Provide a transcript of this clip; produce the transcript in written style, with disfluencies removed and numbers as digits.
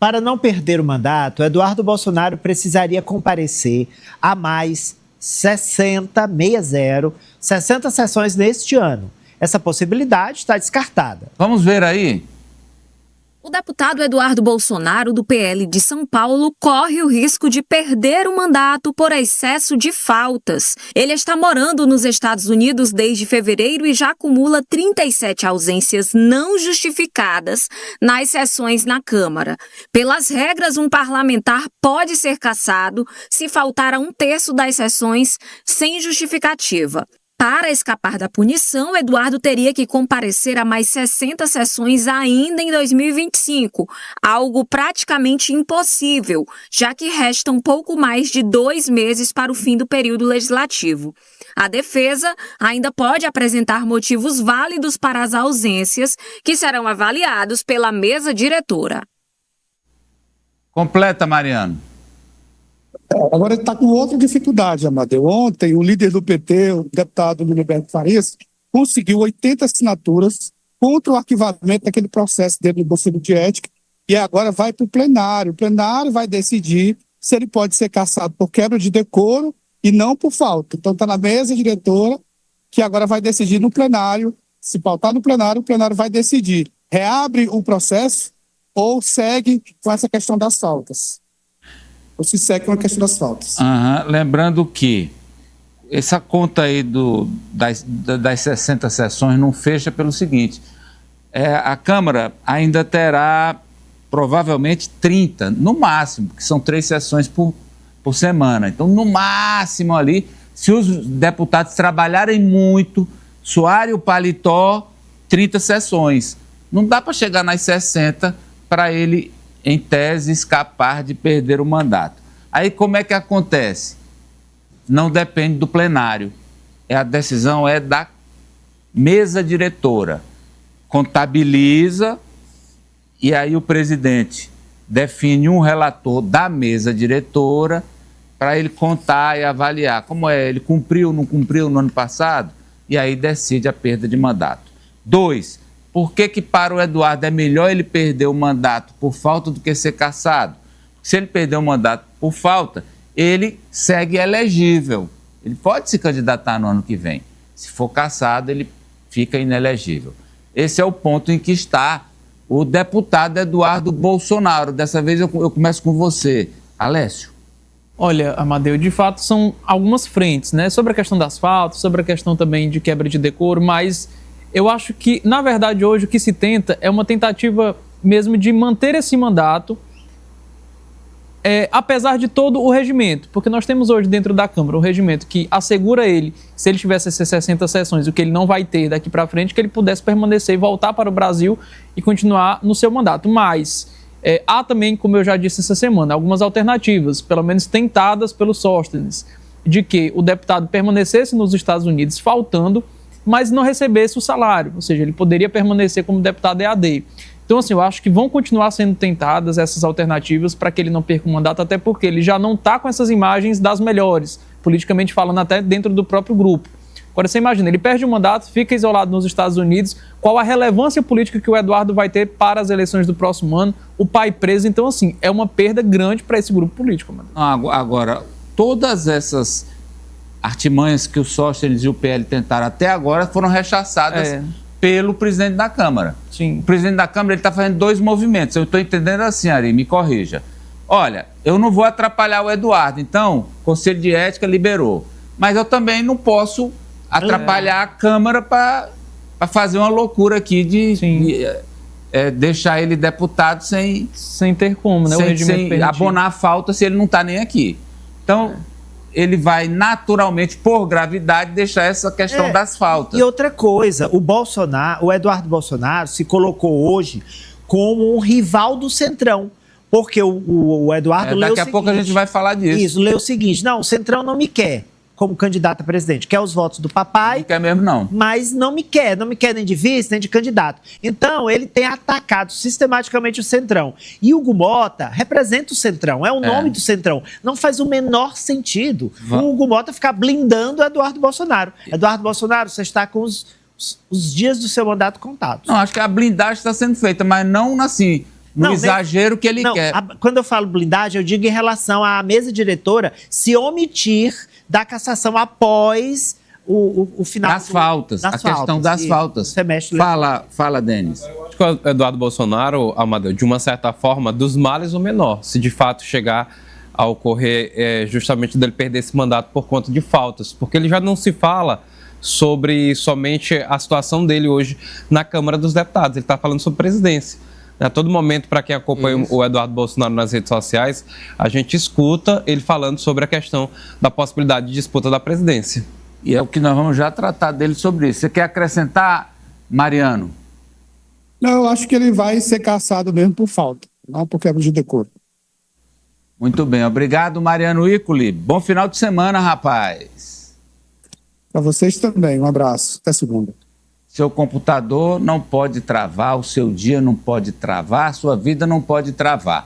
Para não perder o mandato, Eduardo Bolsonaro precisaria comparecer a mais 60 sessões neste ano. Essa possibilidade está descartada. Vamos ver aí. O deputado Eduardo Bolsonaro, do PL de São Paulo, corre o risco de perder o mandato por excesso de faltas. Ele está morando nos Estados Unidos desde fevereiro e já acumula 37 ausências não justificadas nas sessões na Câmara. Pelas regras, um parlamentar pode ser cassado se faltar a 1/3 das sessões sem justificativa. Para escapar da punição, Eduardo teria que comparecer a mais 60 sessões ainda em 2025, algo praticamente impossível, já que restam pouco mais de 2 meses para o fim do período legislativo. A defesa ainda pode apresentar motivos válidos para as ausências, que serão avaliados pela mesa diretora. Completa, Mariano. Agora ele está com outra dificuldade, Amadeu. Ontem, o líder do PT, o deputado Miliberto Farias, conseguiu 80 assinaturas contra o arquivamento daquele processo dele no Conselho de Ética e agora vai para o plenário. O plenário vai decidir se ele pode ser cassado por quebra de decoro e não por falta. Então está na mesa diretora que agora vai decidir no plenário. Se pautar no plenário, o plenário vai decidir. Reabre o processo ou segue com essa questão das faltas. Ou se segue com a questão das faltas. Lembrando que essa conta aí das 60 sessões não fecha pelo seguinte, a Câmara ainda terá provavelmente 30, no máximo, que são 3 sessões por semana. Então, no máximo ali, se os deputados trabalharem muito, suarem o paletó, 30 sessões. Não dá para chegar nas 60 para ele, em tese, escapar de perder o mandato. Aí como é que acontece? Não depende do plenário. A decisão é da mesa diretora. Contabiliza e aí o presidente define um relator da mesa diretora para ele contar e avaliar como ele cumpriu, não cumpriu no ano passado, e aí decide a perda de mandato. 2. Por que para o Eduardo é melhor ele perder o mandato por falta do que ser cassado? Se ele perder o mandato por falta, ele segue elegível. Ele pode se candidatar no ano que vem. Se for cassado, ele fica inelegível. Esse é o ponto em que está o deputado Eduardo Bolsonaro. Dessa vez eu começo com você, Alessio. Olha, Amadeu, de fato são algumas frentes, né? Sobre a questão das faltas, sobre a questão também de quebra de decoro, mas eu acho que, na verdade, hoje o que se tenta é uma tentativa mesmo de manter esse mandato, apesar de todo o regimento, porque nós temos hoje dentro da Câmara um regimento que assegura ele, se ele tivesse essas 60 sessões, o que ele não vai ter daqui para frente, que ele pudesse permanecer e voltar para o Brasil e continuar no seu mandato. Mas há também, como eu já disse essa semana, algumas alternativas, pelo menos tentadas pelo Sóstenes, de que o deputado permanecesse nos Estados Unidos faltando, mas não recebesse o salário, ou seja, ele poderia permanecer como deputado EAD. Então, assim, eu acho que vão continuar sendo tentadas essas alternativas para que ele não perca o mandato, até porque ele já não está com essas imagens das melhores, politicamente falando, até dentro do próprio grupo. Agora, você imagina, ele perde o mandato, fica isolado nos Estados Unidos, qual a relevância política que o Eduardo vai ter para as eleições do próximo ano, o pai preso, então, assim, é uma perda grande para esse grupo político. Mano. Agora, todas essas artimanhas que o Sóstenes e o PL tentaram até agora foram rechaçadas pelo presidente da Câmara. Sim. O presidente da Câmara está fazendo 2 movimentos. Eu estou entendendo assim, Ari, me corrija. Olha, eu não vou atrapalhar o Eduardo, então o Conselho de Ética liberou. Mas eu também não posso atrapalhar a Câmara para fazer uma loucura aqui de deixar ele deputado sem ter como, né? Sem abonar a falta se ele não está nem aqui. Então, ele vai naturalmente, por gravidade, deixar essa questão das faltas. E outra coisa, o Eduardo Bolsonaro se colocou hoje como um rival do Centrão. Porque o Eduardo leu o seguinte... Daqui a pouco a gente vai falar disso. Isso, leu o seguinte, não, o Centrão não me quer como candidato a presidente, quer os votos do papai... Não quer mesmo, não. Mas não me quer nem de vice, nem de candidato. Então, ele tem atacado sistematicamente o Centrão. E Hugo Mota representa o Centrão, é o nome do Centrão. Não faz o menor sentido o Hugo Mota ficar blindando o Eduardo Bolsonaro. Eduardo Bolsonaro, você está com os dias do seu mandato contados. Não, acho que a blindagem está sendo feita, mas não assim... Não, exagero que ele não, quer. Quando eu falo blindagem, eu digo em relação à mesa diretora se omitir da cassação após o final. Das faltas, a questão das faltas. Semestre Fala, Denis. Acho que o Eduardo Bolsonaro, Amadeu, de uma certa forma, dos males o menor, se de fato chegar a ocorrer justamente dele perder esse mandato por conta de faltas, porque ele já não se fala sobre somente a situação dele hoje na Câmara dos Deputados, ele está falando sobre presidência. A todo momento, para quem acompanha o Eduardo Bolsonaro nas redes sociais, a gente escuta ele falando sobre a questão da possibilidade de disputa da presidência. E é o que nós vamos já tratar dele sobre isso. Você quer acrescentar, Mariano? Não, eu acho que ele vai ser cassado mesmo por falta, não por quebra de decoro. Muito bem, obrigado, Mariano Icoli. Bom final de semana, rapaz. Para vocês também, um abraço. Até segunda. Seu computador não pode travar, o seu dia não pode travar, a sua vida não pode travar.